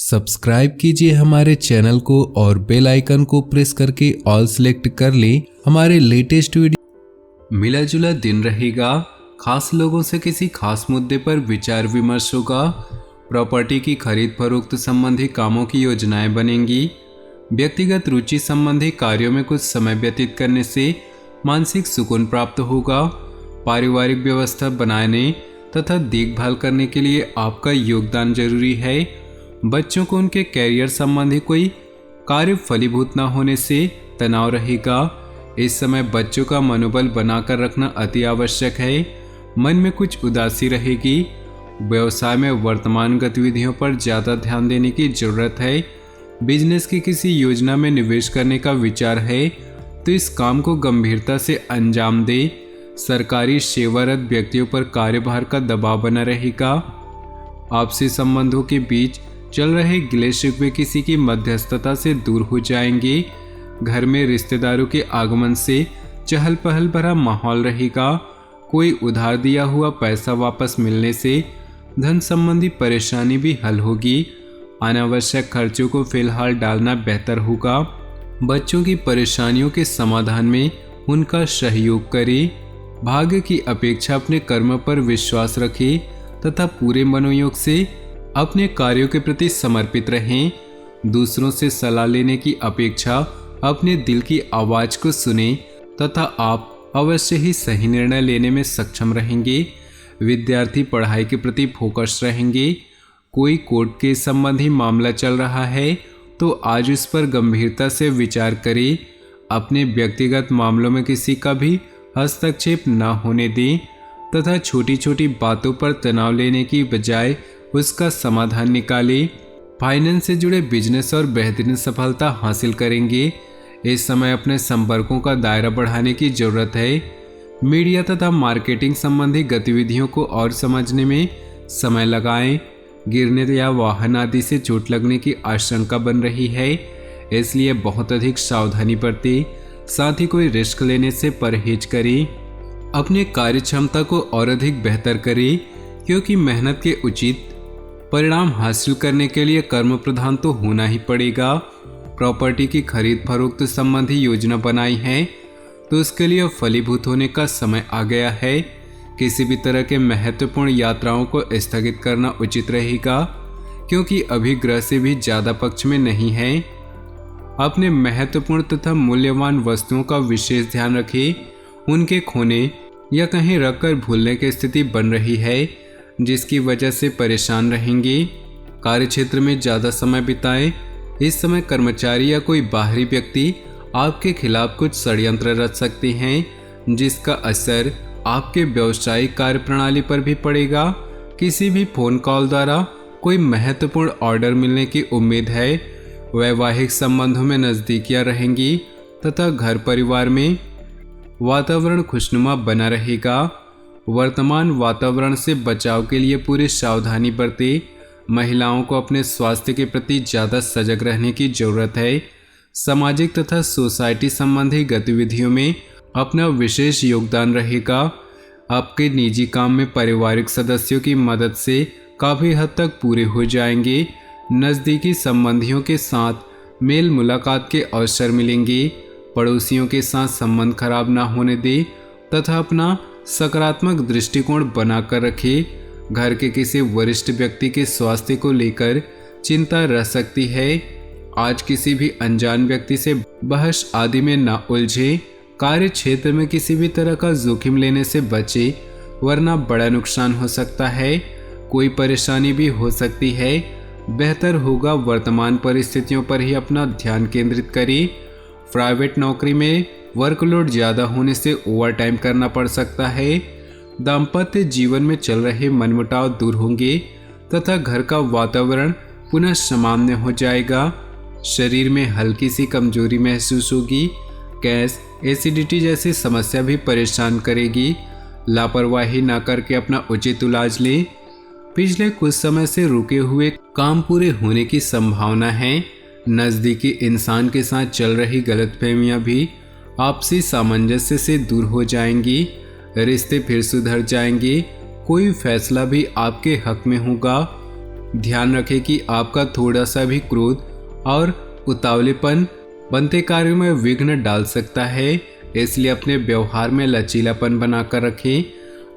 Subscribe कीजिए हमारे channel को और बेल आइकन को प्रेस करके ऑल सेलेक्ट कर ले हमारे लेटेस्ट वीडियो। मिला जुला दिन रहेगा, खास लोगों से किसी खास मुद्दे पर विचार विमर्श होगा। प्रॉपर्टी की खरीद फरोख्त संबंधी कामों की योजनाएं बनेंगी। व्यक्तिगत रुचि संबंधी कार्यों में कुछ समय व्यतीत करने से मानसिक सुकून प्राप्त होगा। पारिवारिक व्यवस्था बनाने तथा देखभाल करने के लिए आपका योगदान जरूरी है। बच्चों को उनके कैरियर संबंधी कोई कार्य फलीभूत न होने से तनाव रहेगा। इस समय बच्चों का मनोबल बनाकर रखना अति आवश्यक है। मन में कुछ उदासी रहेगी। व्यवसाय में वर्तमान गतिविधियों पर ज़्यादा ध्यान देने की जरूरत है। बिजनेस की किसी योजना में निवेश करने का विचार है तो इस काम को गंभीरता से अंजाम दे। सरकारी सेवारत व्यक्तियों पर कार्यभार का दबाव बना रहेगा। आपसी संबंधों के बीच चल रहे गिले शिकवे किसी की मध्यस्थता से दूर हो जाएंगे। घर में रिश्तेदारों के आगमन से चहल पहल भरा माहौल रहेगा। कोई उधार दिया हुआ पैसा वापस मिलने से धन संबंधी परेशानी भी हल होगी। अनावश्यक खर्चों को फिलहाल डालना बेहतर होगा। बच्चों की परेशानियों के समाधान में उनका सहयोग करें। भाग्य की अपेक्षा अपने कर्म पर विश्वास रखें तथा पूरे मनोयोग से अपने कार्यों के प्रति समर्पित रहें। दूसरों से सलाह लेने की अपेक्षा अपने दिल की आवाज़ को सुने तथा आप अवश्य ही सही निर्णय लेने में सक्षम रहेंगे। विद्यार्थी पढ़ाई के प्रति फोकस रहेंगे। कोई कोर्ट के संबंधी मामला चल रहा है तो आज उस पर गंभीरता से विचार करें। अपने व्यक्तिगत मामलों में किसी का भी हस्तक्षेप न होने दें तथा छोटी छोटी बातों पर तनाव लेने की बजाय उसका समाधान निकालें। फाइनेंस से जुड़े बिजनेस और बेहतरीन सफलता हासिल करेंगे। इस समय अपने संपर्कों का दायरा बढ़ाने की जरूरत है। मीडिया तथा मार्केटिंग संबंधी गतिविधियों को और समझने में समय लगाएं। गिरने या वाहन आदि से चोट लगने की आशंका बन रही है, इसलिए बहुत अधिक सावधानी बरतें। साथ ही कोई रिस्क लेने से परहेज करें। अपने कार्य क्षमता को और अधिक बेहतर करें, क्योंकि मेहनत के उचित परिणाम हासिल करने के लिए कर्म प्रधान तो होना ही पड़ेगा। प्रॉपर्टी की खरीद फरोख्त संबंधी योजना बनाई है तो उसके लिए फलीभूत होने का समय आ गया है। किसी भी तरह के महत्वपूर्ण यात्राओं को स्थगित करना उचित रहेगा, क्योंकि अभी ग्रह से भी ज़्यादा पक्ष में नहीं है। अपने महत्वपूर्ण तथा मूल्यवान वस्तुओं का विशेष ध्यान रखें। उनके खोने या कहीं रखकर भूलने की स्थिति बन रही है, जिसकी वजह से परेशान रहेंगे। कार्यक्षेत्र में ज़्यादा समय बिताएं। इस समय कर्मचारी या कोई बाहरी व्यक्ति आपके खिलाफ कुछ षड्यंत्र रच सकते हैं, जिसका असर आपके व्यावसायिक कार्यप्रणाली पर भी पड़ेगा। किसी भी फोन कॉल द्वारा कोई महत्वपूर्ण ऑर्डर मिलने की उम्मीद है। वैवाहिक संबंधों में नज़दीकियां रहेंगी तथा घर परिवार में वातावरण खुशनुमा बना रहेगा। वर्तमान वातावरण से बचाव के लिए पूरी सावधानी बरतें। महिलाओं को अपने स्वास्थ्य के प्रति ज़्यादा सजग रहने की जरूरत है। सामाजिक तथा सोसाइटी संबंधी गतिविधियों में अपना विशेष योगदान रहेगा। आपके निजी काम में पारिवारिक सदस्यों की मदद से काफ़ी हद तक पूरे हो जाएंगे। नज़दीकी संबंधियों के साथ मेल मुलाकात के अवसर मिलेंगे। पड़ोसियों के साथ संबंध खराब ना होने दें तथा अपना सकारात्मक दृष्टिकोण बनाकर रखें। घर के किसी वरिष्ठ व्यक्ति के स्वास्थ्य को लेकर चिंता रह सकती है। आज किसी भी अनजान व्यक्ति से बहस आदि में ना उलझे। कार्य क्षेत्र में किसी भी तरह का जोखिम लेने से बचे, वरना बड़ा नुकसान हो सकता है। कोई परेशानी भी हो सकती है। बेहतर होगा वर्तमान परिस्थितियों पर ही अपना ध्यान केंद्रित करें। प्राइवेट नौकरी में वर्कलोड ज़्यादा होने से ओवरटाइम करना पड़ सकता है। दाम्पत्य जीवन में चल रहे मनमुटाव दूर होंगे तथा घर का वातावरण पुनः सामान्य हो जाएगा। शरीर में हल्की सी कमजोरी महसूस होगी। गैस, एसिडिटी जैसी समस्या भी परेशान करेगी। लापरवाही ना करके अपना उचित इलाज लें। पिछले कुछ समय से रुके हुए काम पूरे होने की संभावना है। नज़दीकी इंसान के साथ चल रही गलतफहमियां भी आपसी सामंजस्य से दूर हो जाएंगी। रिश्ते फिर सुधर जाएंगे। कोई फैसला भी आपके हक में होगा। ध्यान रखें कि आपका थोड़ा सा भी क्रोध और उतावलेपन बनते कार्यों में विघ्न डाल सकता है, इसलिए अपने व्यवहार में लचीलापन बनाकर रखें।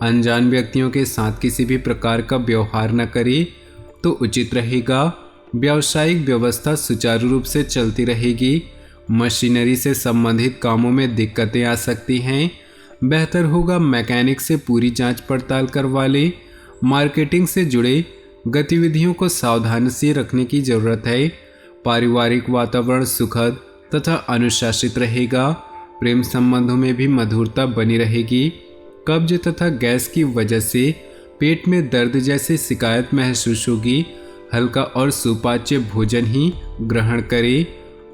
अनजान व्यक्तियों के साथ किसी भी प्रकार का व्यवहार न करें तो उचित रहेगा। व्यावसायिक व्यवस्था सुचारू रूप से चलती रहेगी। मशीनरी से संबंधित कामों में दिक्कतें आ सकती हैं। बेहतर होगा मैकेनिक से पूरी जांच पड़ताल करवा लें। मार्केटिंग से जुड़े गतिविधियों को सावधानी से रखने की जरूरत है। पारिवारिक वातावरण सुखद तथा अनुशासित रहेगा। प्रेम संबंधों में भी मधुरता बनी रहेगी। कब्ज तथा गैस की वजह से पेट में दर्द जैसी शिकायत महसूस होगी। हल्का और सुपाच्य भोजन ही ग्रहण करें।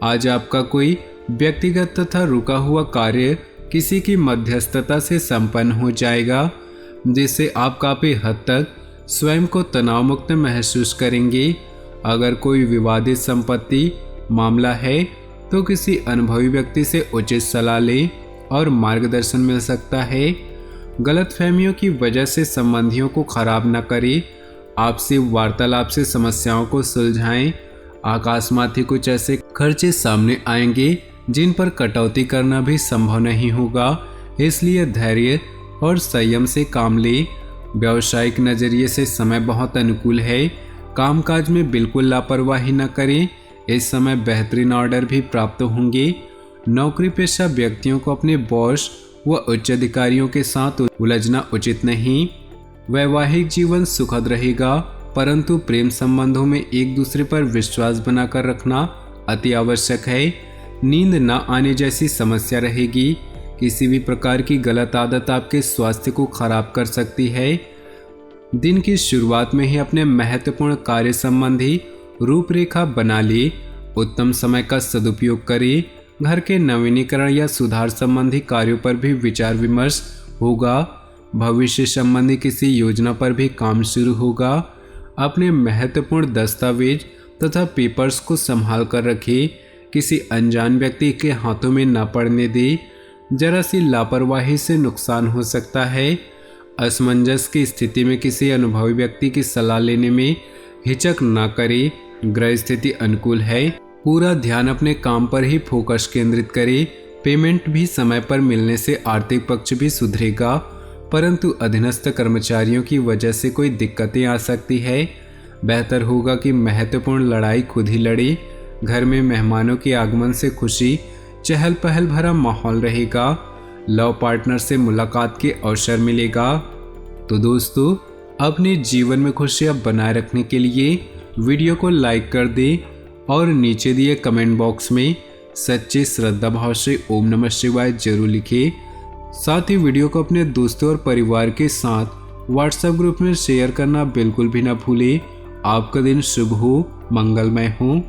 आज आपका कोई व्यक्तिगत तथा रुका हुआ कार्य किसी की मध्यस्थता से संपन्न हो जाएगा, जिससे आप काफी हद तक स्वयं को तनाव मुक्त महसूस करेंगे। अगर कोई विवादित संपत्ति मामला है तो किसी अनुभवी व्यक्ति से उचित सलाह लें और मार्गदर्शन मिल सकता है। गलतफहमियों की वजह से संबंधियों को खराब न करें। आपसी वार्तालाप से समस्याओं को सुलझाएं। आकाशमाथी कुछ ऐसे खर्चे सामने आएंगे जिन पर कटौती करना भी संभव नहीं होगा, इसलिए धैर्य और संयम से काम लें। व्यावसायिक नजरिए से समय बहुत अनुकूल है। कामकाज में बिल्कुल लापरवाही न करें। इस समय बेहतरीन ऑर्डर भी प्राप्त होंगे। नौकरी पेशा व्यक्तियों को अपने बॉस व उच्च अधिकारियों के साथ उलझना उचित नहीं। वैवाहिक जीवन सुखद रहेगा, परंतु प्रेम संबंधों में एक दूसरे पर विश्वास बनाकर रखना अति आवश्यक है। नींद न आने जैसी समस्या रहेगी। किसी भी प्रकार की गलत आदत आपके स्वास्थ्य को खराब कर सकती है। दिन की शुरुआत में ही अपने महत्वपूर्ण कार्य संबंधी रूपरेखा बना ले। उत्तम समय का सदुपयोग करें। घर के नवीनीकरण या सुधार संबंधी कार्यों पर भी विचार विमर्श होगा। भविष्य संबंधी किसी योजना पर भी काम शुरू होगा। अपने महत्वपूर्ण दस्तावेज तथा पेपर्स को संभाल कर रखें। किसी अनजान व्यक्ति के हाथों में न पड़ने दे। जरा सी लापरवाही से नुकसान हो सकता है। असमंजस की स्थिति में किसी अनुभवी व्यक्ति की सलाह लेने में हिचक न करें। ग्रह स्थिति अनुकूल है। पूरा ध्यान अपने काम पर ही फोकस केंद्रित करें। पेमेंट भी समय पर मिलने से आर्थिक पक्ष भी सुधरेगा, परंतु अधीनस्थ कर्मचारियों की वजह से कोई दिक्कतें आ सकती है। बेहतर होगा कि महत्वपूर्ण लड़ाई खुद ही लड़े। घर में मेहमानों के आगमन से खुशी चहल पहल भरा माहौल रहेगा। लव पार्टनर से मुलाकात के अवसर मिलेगा। तो दोस्तों, अपने जीवन में खुशियां बनाए रखने के लिए वीडियो को लाइक कर दें और नीचे दिए कमेंट बॉक्स में सच्चे श्रद्धा भाव से ओम नमः शिवाय जरूर लिखें। साथ ही वीडियो को अपने दोस्तों और परिवार के साथ व्हाट्सएप ग्रुप में शेयर करना बिल्कुल भी ना भूलें। आपका दिन शुभ हो, मंगलमय हो।